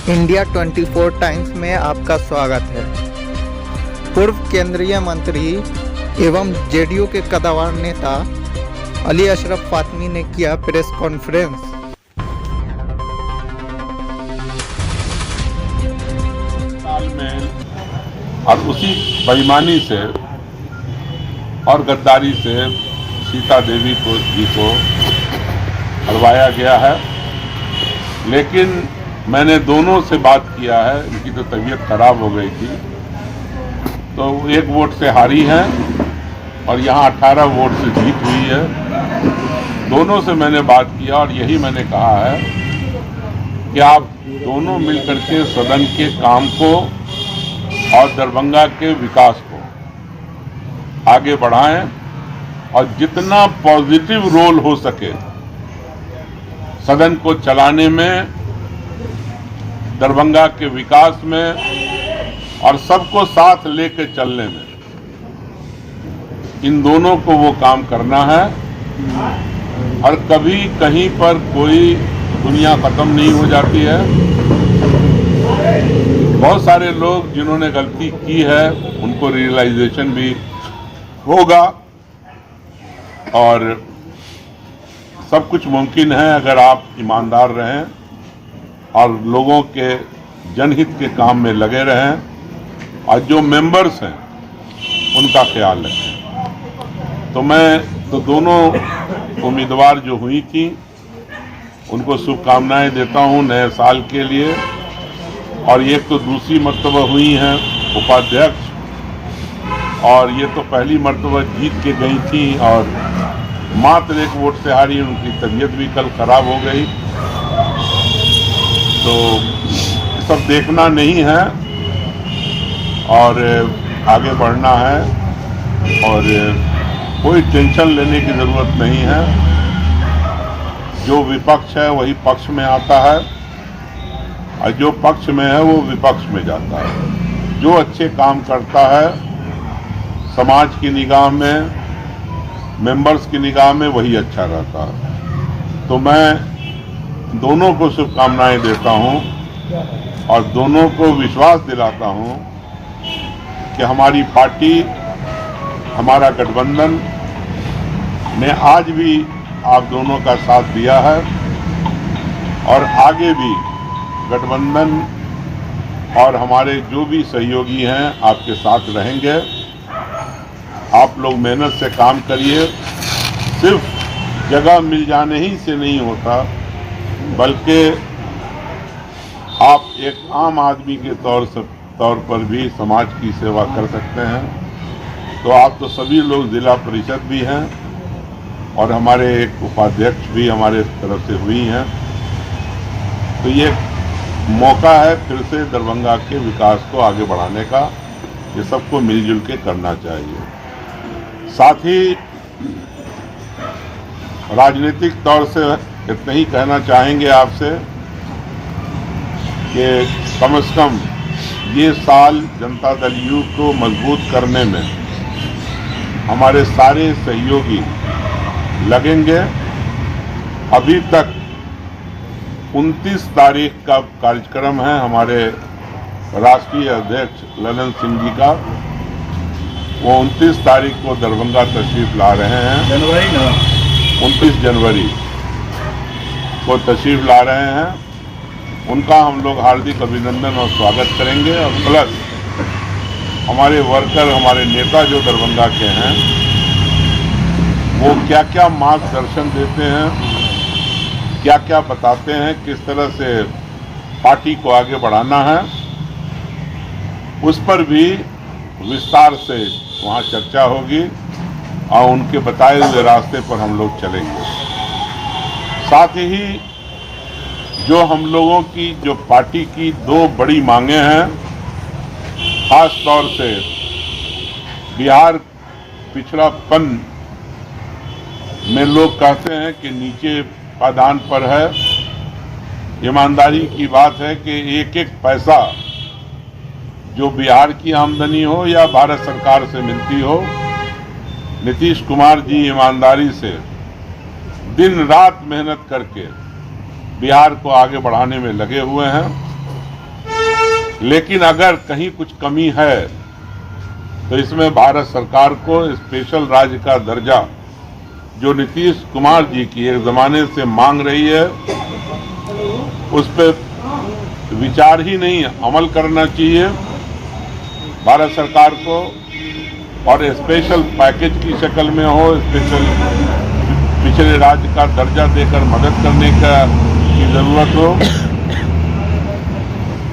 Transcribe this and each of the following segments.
India 24 times में आपका स्वागत है। पूर्व केंद्रीय मंत्री एवं जेडीयू के कद्दावर नेता अली अशरफ फातमी ने किया प्रेस कॉन्फ्रेंस। साल में और उसी बेईमानी से और गद्दारी से सीता देवी जी को हरवाया गया है। लेकिन मैंने दोनों से बात किया है, उनकी तो तबीयत खराब हो गई थी, तो एक वोट से हारी हैं और यहाँ 18 वोट से जीत हुई है। दोनों से मैंने बात किया और यही मैंने कहा है कि आप दोनों मिलकर के सदन के काम को और दरभंगा के विकास को आगे बढ़ाएं और जितना पॉजिटिव रोल हो सके सदन को चलाने में, दरभंगा के विकास में और सबको साथ लेके चलने में, इन दोनों को वो काम करना है। और कभी कहीं पर कोई दुनिया खत्म नहीं हो जाती है। बहुत सारे लोग जिन्होंने गलती की है उनको रियलाइजेशन भी होगा और सब कुछ मुमकिन है अगर आप ईमानदार रहें और लोगों के जनहित के काम में लगे रहें और जो मेंबर्स हैं उनका ख्याल रखें। तो मैं तो दोनों उम्मीदवार जो हुई थी उनको शुभकामनाएं देता हूं नए साल के लिए। और ये तो दूसरी मर्तबा हुई हैं उपाध्यक्ष, और ये तो पहली मर्तबा जीत के गई थी और मात्र एक वोट से हारी। उनकी तबीयत भी कल खराब हो गई। तो सब देखना नहीं है और आगे बढ़ना है और कोई टेंशन लेने की ज़रूरत नहीं है। जो विपक्ष है वही पक्ष में आता है और जो पक्ष में है वो विपक्ष में जाता है। जो अच्छे काम करता है समाज की निगाह में, मेंबर्स की निगाह में, वही अच्छा रहता है। तो मैं दोनों को शुभकामनाएं देता हूं और दोनों को विश्वास दिलाता हूं कि हमारी पार्टी, हमारा गठबंधन ने आज भी आप दोनों का साथ दिया है और आगे भी गठबंधन और हमारे जो भी सहयोगी हैं आपके साथ रहेंगे। आप लोग मेहनत से काम करिए। सिर्फ जगह मिल जाने ही से नहीं होता, बल्कि आप एक आम आदमी के तौर पर भी समाज की सेवा कर सकते हैं। तो आप तो सभी लोग जिला परिषद भी हैं और हमारे एक उपाध्यक्ष भी हमारे तरफ से हुई हैं। तो ये मौका है फिर से दरभंगा के विकास को आगे बढ़ाने का। ये सबको मिलजुल के करना चाहिए। साथ ही राजनीतिक तौर से इतना ही कहना चाहेंगे आपसे कि कम से कम ये साल जनता दल यू को मजबूत करने में हमारे सारे सहयोगी लगेंगे। अभी तक 29 तारीख का कार्यक्रम है हमारे राष्ट्रीय अध्यक्ष ललन सिंह जी का। वो 29 तारीख को दरभंगा तशरीफ ला रहे हैं। 29 जनवरी को तशरीफ ला रहे हैं। उनका हम लोग हार्दिक अभिनंदन और स्वागत करेंगे। और प्लस हमारे वर्कर, हमारे नेता जो दरभंगा के हैं, वो क्या क्या मार्गदर्शन देते हैं, क्या क्या बताते हैं, किस तरह से पार्टी को आगे बढ़ाना है, उस पर भी विस्तार से वहाँ चर्चा होगी और उनके बताए हुए रास्ते पर हम लोग चलेंगे। साथ ही जो हम लोगों की, जो पार्टी की दो बड़ी मांगे हैं, खास तौर से बिहार पिछड़ापन में लोग कहते हैं कि नीचे पायदान पर है। ईमानदारी की बात है कि एक एक पैसा जो बिहार की आमदनी हो या भारत सरकार से मिलती हो, नीतीश कुमार जी ईमानदारी से दिन रात मेहनत करके बिहार को आगे बढ़ाने में लगे हुए हैं लेकिन अगर कहीं कुछ कमी है तो इसमें भारत सरकार को स्पेशल राज्य का दर्जा जो नीतीश कुमार जी की एक जमाने से मांग रही है उस पर विचार ही नहीं अमल करना चाहिए भारत सरकार को, और स्पेशल पैकेज की शक्ल में हो, स्पेशल पिछड़े राज्य का दर्जा देकर मदद करने की जरूरत हो।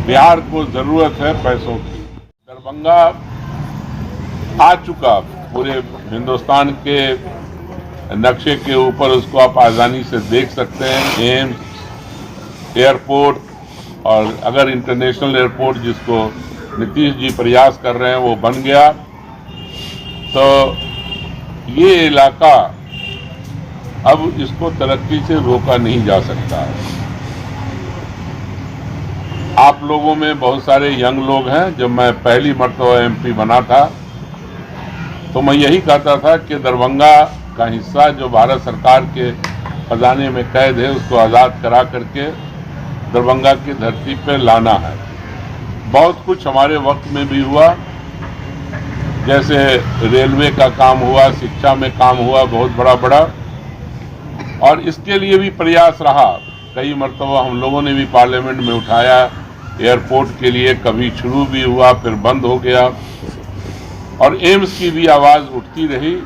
बिहार को जरूरत है पैसों की। दरभंगा आ चुका पूरे हिंदुस्तान के नक्शे के ऊपर, उसको आप आसानी से देख सकते हैं। एम्स, एयरपोर्ट, और अगर इंटरनेशनल एयरपोर्ट जिसको नीतीश जी प्रयास कर रहे हैं वो बन गया तो ये इलाका अब इसको तरक्की से रोका नहीं जा सकता है। आप लोगों में बहुत सारे यंग लोग हैं। जब मैं पहली मर्तबा एमपी बना था तो मैं यही कहता था कि दरभंगा का हिस्सा जो भारत सरकार के खजाने में कैद है उसको आज़ाद करा करके दरभंगा की धरती पर लाना है। बहुत कुछ हमारे वक्त में भी हुआ, जैसे रेलवे का काम हुआ, शिक्षा में काम हुआ बहुत बड़ा, और इसके लिए भी प्रयास रहा। कई मर्तबा हम लोगों ने भी पार्लियामेंट में उठाया एयरपोर्ट के लिए, कभी शुरू भी हुआ फिर बंद हो गया, और एम्स की भी आवाज़ उठती रही।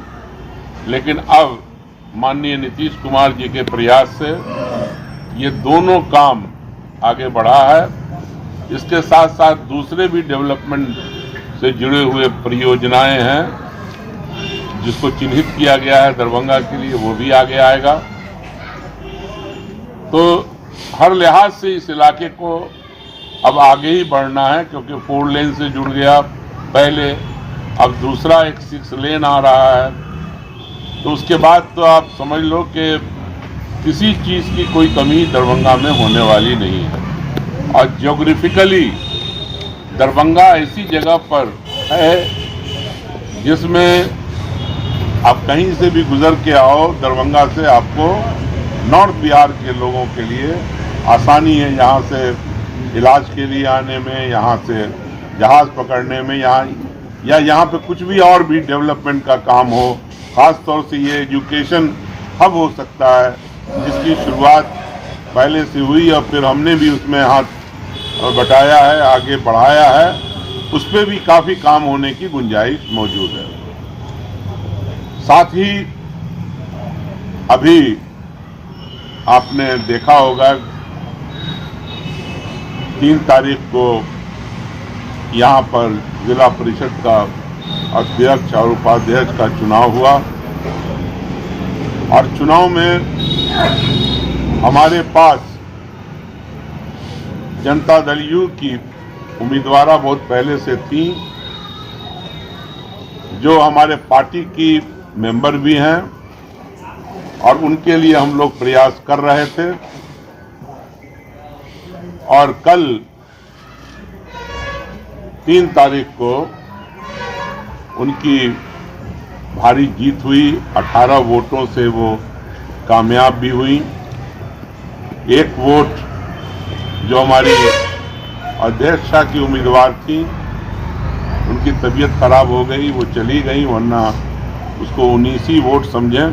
लेकिन अब माननीय नीतीश कुमार जी के प्रयास से ये दोनों काम आगे बढ़ा है। इसके साथ साथ दूसरे भी डेवलपमेंट से जुड़े हुए परियोजनाएं हैं जिसको चिन्हित किया गया है दरभंगा के लिए, वो भी आगे आएगा। तो हर लिहाज से इस इलाके को अब आगे ही बढ़ना है, क्योंकि 4 लेन से जुड़ गया पहले, अब दूसरा एक 6 लेन आ रहा है। तो उसके बाद तो आप समझ लो कि किसी चीज़ की कोई कमी दरभंगा में होने वाली नहीं है। और ज्योग्राफिकली दरभंगा ऐसी जगह पर है जिसमें आप कहीं से भी गुजर के आओ, दरभंगा से आपको नॉर्थ बिहार के लोगों के लिए आसानी है यहाँ से इलाज के लिए आने में, यहाँ से जहाज़ पकड़ने में, यहाँ पे कुछ भी और भी डेवलपमेंट का काम हो। ख़ास तौर से ये एजुकेशन हब हो सकता है जिसकी शुरुआत पहले से हुई और फिर हमने भी उसमें हाथ बटाया है, आगे बढ़ाया है। उस पर भी काफ़ी काम होने की गुंजाइश मौजूद है। साथ ही अभी आपने देखा होगा 3 तारीख को यहाँ पर जिला परिषद का अध्यक्ष और उपाध्यक्ष का चुनाव हुआ, और चुनाव में हमारे पास जनता दल यू की उम्मीदवार बहुत पहले से थी, जो हमारे पार्टी की मेंबर भी हैं, और उनके लिए हम लोग प्रयास कर रहे थे। और कल 3 तारीख को उनकी भारी जीत हुई, 18 वोटों से वो कामयाब भी हुई। 1 वोट जो हमारी अध्यक्षा की उम्मीदवार थी, उनकी तबीयत खराब हो गई, वो चली गई, वरना उसको 19 ही वोट समझें।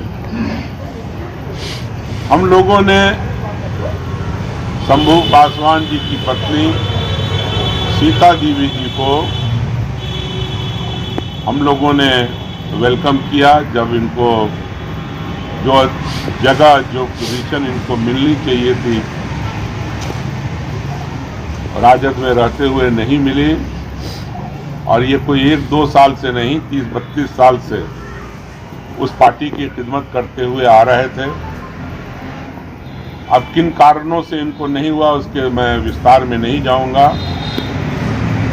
हम लोगों ने शंभू पासवान जी की पत्नी सीता देवी जी को हम लोगों ने वेलकम किया, जब इनको जो जगह, जो पोजीशन इनको मिलनी चाहिए थी राजद में रहते हुए नहीं मिली। और ये कोई 1-2 साल से नहीं, 30-32 साल से उस पार्टी की खिदमत करते हुए आ रहे थे। अब किन कारणों से इनको नहीं हुआ उसके मैं विस्तार में नहीं जाऊंगा,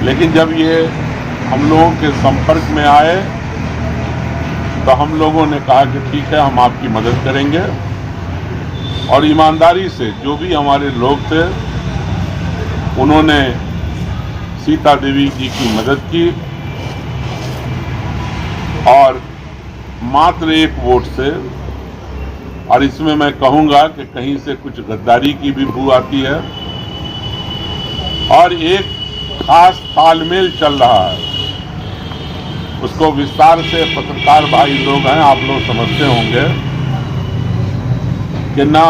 लेकिन जब ये हम लोगों के संपर्क में आए तो हम लोगों ने कहा कि ठीक है, हम आपकी मदद करेंगे। और ईमानदारी से जो भी हमारे लोग थे उन्होंने सीता देवी जी की मदद की, और मात्र 1 वोट से, और इसमें मैं कहूँगा कि कहीं से कुछ गद्दारी की भी बू आती है। और एक खास तालमेल चल रहा है, उसको विस्तार से पत्रकार भाई लोग हैं, आप लोग समझते होंगे कि ना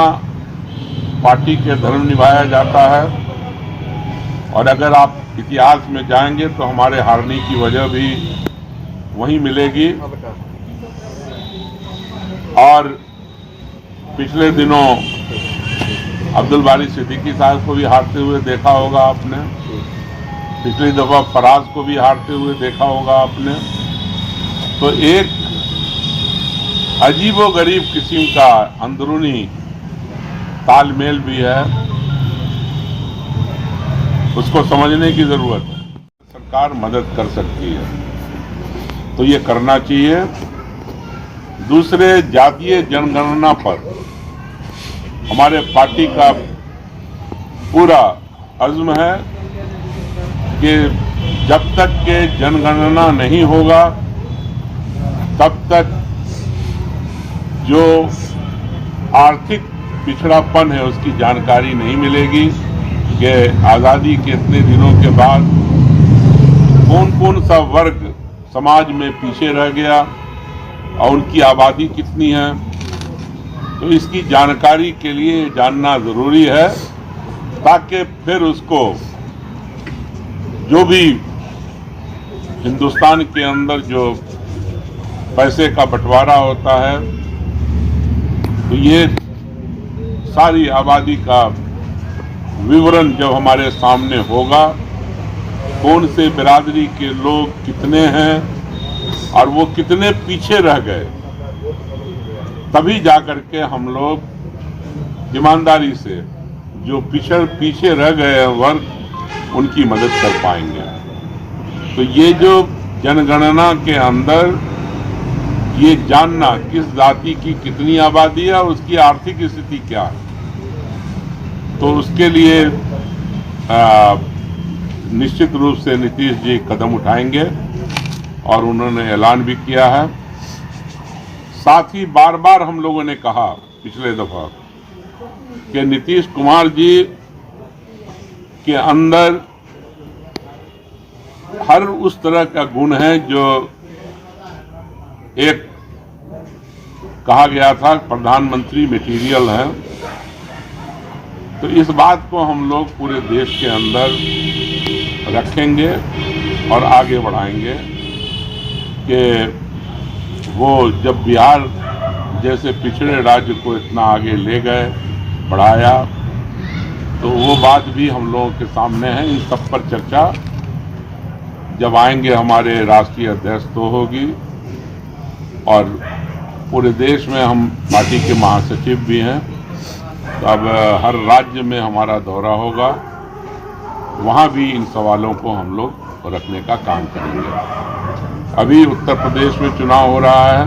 पार्टी के धर्म निभाया जाता है, और अगर आप इतिहास में जाएंगे तो हमारे हारने की वजह भी वहीं मिलेगी। और पिछले दिनों अब्दुल बारी सिद्दीकी साहब को भी हारते हुए देखा होगा आपने, पिछली दफा फराज को भी हारते हुए देखा होगा आपने। तो एक अजीबोगरीब किस्म का अंदरूनी तालमेल भी है, उसको समझने की जरूरत है। सरकार मदद कर सकती है तो ये करना चाहिए। दूसरे, जातीय जनगणना पर हमारे पार्टी का पूरा अज़्म है कि जब तक के जनगणना नहीं होगा तब तक जो आर्थिक पिछड़ापन है उसकी जानकारी नहीं मिलेगी कि आज़ादी के इतने दिनों के बाद कौन कौन सा वर्ग समाज में पीछे रह गया और उनकी आबादी कितनी है। तो इसकी जानकारी के लिए जानना ज़रूरी है, ताकि फिर उसको जो भी हिंदुस्तान के अंदर जो पैसे का बंटवारा होता है, तो ये सारी आबादी का विवरण जब हमारे सामने होगा, कौन से बिरादरी के लोग कितने हैं और वो कितने पीछे रह गए, तभी जाकर के हम लोग ईमानदारी से जो पीछे रह गए वर्ग उनकी मदद कर पाएंगे। तो ये जो जनगणना के अंदर ये जानना किस जाति की कितनी आबादी है और उसकी आर्थिक स्थिति क्या है, तो उसके लिए निश्चित रूप से नीतीश जी कदम उठाएंगे और उन्होंने ऐलान भी किया है। साथ ही बार बार हम लोगों ने कहा पिछले दफा कि नीतीश कुमार जी के अंदर हर उस तरह का गुण है जो एक कहा गया था प्रधानमंत्री मटेरियल है। तो इस बात को हम लोग पूरे देश के अंदर रखेंगे और आगे बढ़ाएंगे कि वो जब बिहार जैसे पिछड़े राज्य को इतना आगे ले गए, बढ़ाया, तो वो बात भी हम लोगों के सामने है। इन सब पर चर्चा जब आएंगे हमारे राष्ट्रीय अध्यक्ष तो होगी, और पूरे देश में हम पार्टी के महासचिव भी हैं, तो अब हर राज्य में हमारा दौरा होगा, वहाँ भी इन सवालों को हम लोग रखने का काम करेंगे। अभी उत्तर प्रदेश में चुनाव हो रहा है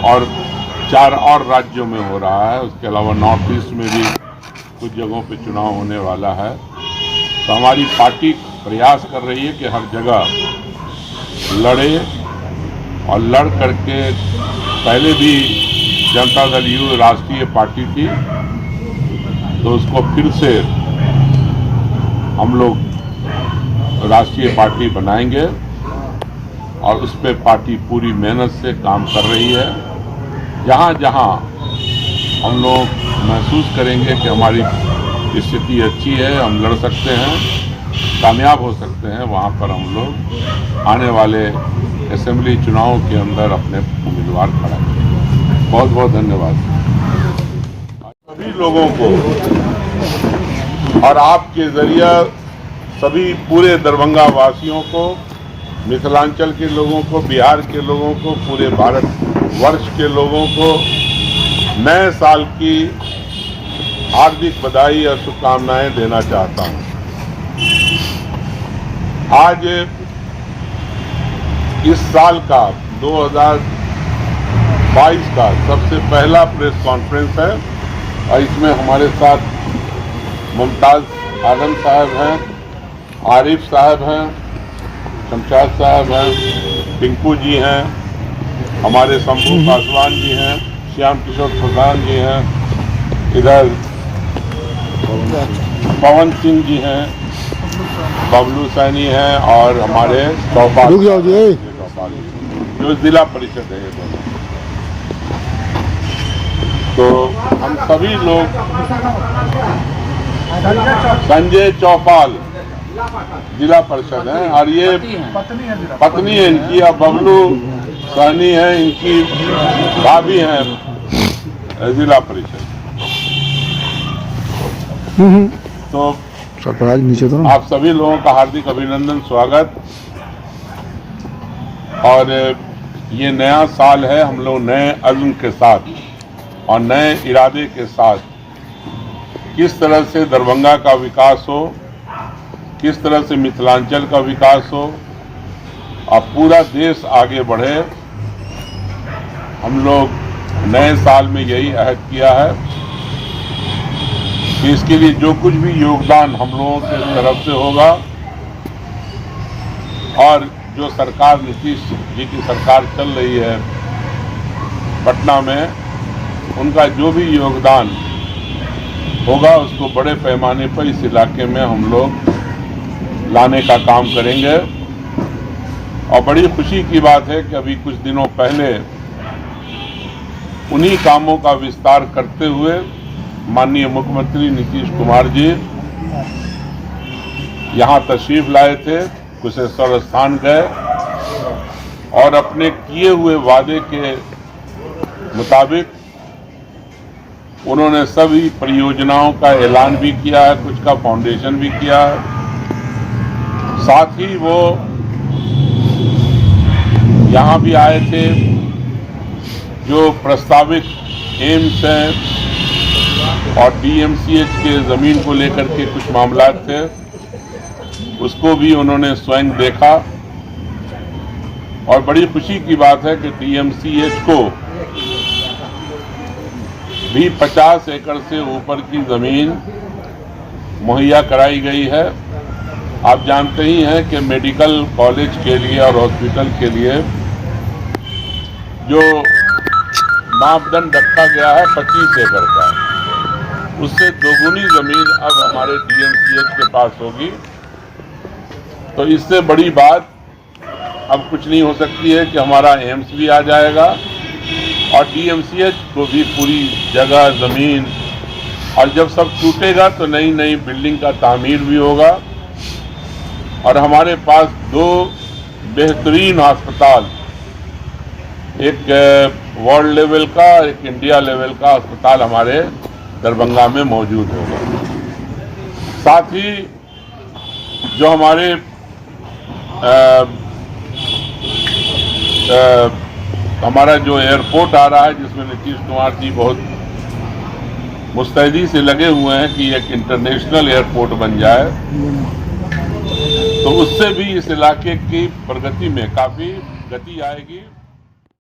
और 4 और राज्यों में हो रहा है, उसके अलावा नॉर्थ ईस्ट में भी कुछ जगहों पे चुनाव होने वाला है। तो हमारी पार्टी प्रयास कर रही है कि हर जगह लड़े, और लड़ करके पहले भी जनता दल यू राष्ट्रीय पार्टी थी, तो उसको फिर से हम लोग राष्ट्रीय पार्टी बनाएंगे और उस पर पार्टी पूरी मेहनत से काम कर रही है। जहाँ जहाँ हम लोग महसूस करेंगे कि हमारी स्थिति अच्छी है, हम लड़ सकते हैं, कामयाब हो सकते हैं, वहाँ पर हम लोग आने वाले असेंबली चुनाव के अंदर अपने उम्मीदवार खड़ा करेंगे। बहुत बहुत धन्यवाद सभी लोगों को, और आपके जरिए सभी पूरे दरभंगा वासियों को, मिथिलांचल के लोगों को, बिहार के लोगों को, पूरे भारत वर्ष के लोगों को नए साल की हार्दिक बधाई और शुभकामनाएं देना चाहता हूं। आज इस साल का 2022 का सबसे पहला प्रेस कॉन्फ्रेंस है, और इसमें हमारे साथ मुमताज आलम साहब हैं, आरिफ साहब हैं, शमशाद साहब हैं, पिंकू जी हैं, हमारे शंभू पासवान जी हैं, श्याम किशोर प्रधान जी हैं, इधर पवन सिंह जी हैं, बबलू सैनी हैं और हमारे चौपाल रुक जाओ जी। जो जिला परिषद है ये दोनों। तो हम सभी लोग संजय चौपाल जिला परिषद हैं और ये पत्नी है इनकी, अब बबलू सैनी है इनकी भाभी हैं जिला परिषद। तो सरफराज नीचे तो ना। आप सभी लोगों का हार्दिक अभिनंदन, स्वागत। और ये नया साल है, हम लोग नए अज़्म के साथ और नए इरादे के साथ किस तरह से दरभंगा का विकास हो, किस तरह से मिथिलांचल का विकास हो और पूरा देश आगे बढ़े, हम लोग नए साल में यही अहद किया है कि इसके लिए जो कुछ भी योगदान हम लोगों की तरफ से होगा और जो सरकार नीतीश जी की सरकार चल रही है पटना में, उनका जो भी योगदान होगा उसको बड़े पैमाने पर इस इलाके में हम लोग लाने का काम करेंगे। और बड़ी खुशी की बात है कि अभी कुछ दिनों पहले उन्हीं कामों का विस्तार करते हुए माननीय मुख्यमंत्री नीतीश कुमार जी यहाँ तशरीफ लाए थे, कुशेश्वर स्थान गए और अपने किए हुए वादे के मुताबिक उन्होंने सभी परियोजनाओं का ऐलान भी किया है, कुछ का फाउंडेशन भी किया है। साथ ही वो यहाँ भी आए थे, जो प्रस्तावित एम्स हैं और डीएमसीएच के ज़मीन को लेकर के कुछ मामला थे, उसको भी उन्होंने स्वयं देखा। और बड़ी खुशी की बात है कि डीएमसीएच को भी 50 एकड़ से ऊपर की ज़मीन मुहैया कराई गई है। आप जानते ही हैं कि मेडिकल कॉलेज के लिए और हॉस्पिटल के लिए जो मापदंड रखा गया है 25 एकड़ का, उससे दोगुनी ज़मीन अब हमारे डीएमसीएच के पास होगी। तो इससे बड़ी बात अब कुछ नहीं हो सकती है कि हमारा एम्स भी आ जाएगा और डीएमसीएच को भी पूरी जगह ज़मीन, और जब सब टूटेगा तो नई नई बिल्डिंग का तामीर भी होगा। और हमारे पास 2 बेहतरीन अस्पताल, एक वर्ल्ड लेवल का, एक इंडिया लेवल का अस्पताल हमारे दरभंगा में मौजूद होगा। साथ ही जो हमारे हमारा जो एयरपोर्ट आ रहा है, जिसमें नीतीश कुमार जी बहुत मुस्तैदी से लगे हुए हैं कि एक इंटरनेशनल एयरपोर्ट बन जाए, तो उससे भी इस इलाके की प्रगति में काफ़ी गति आएगी।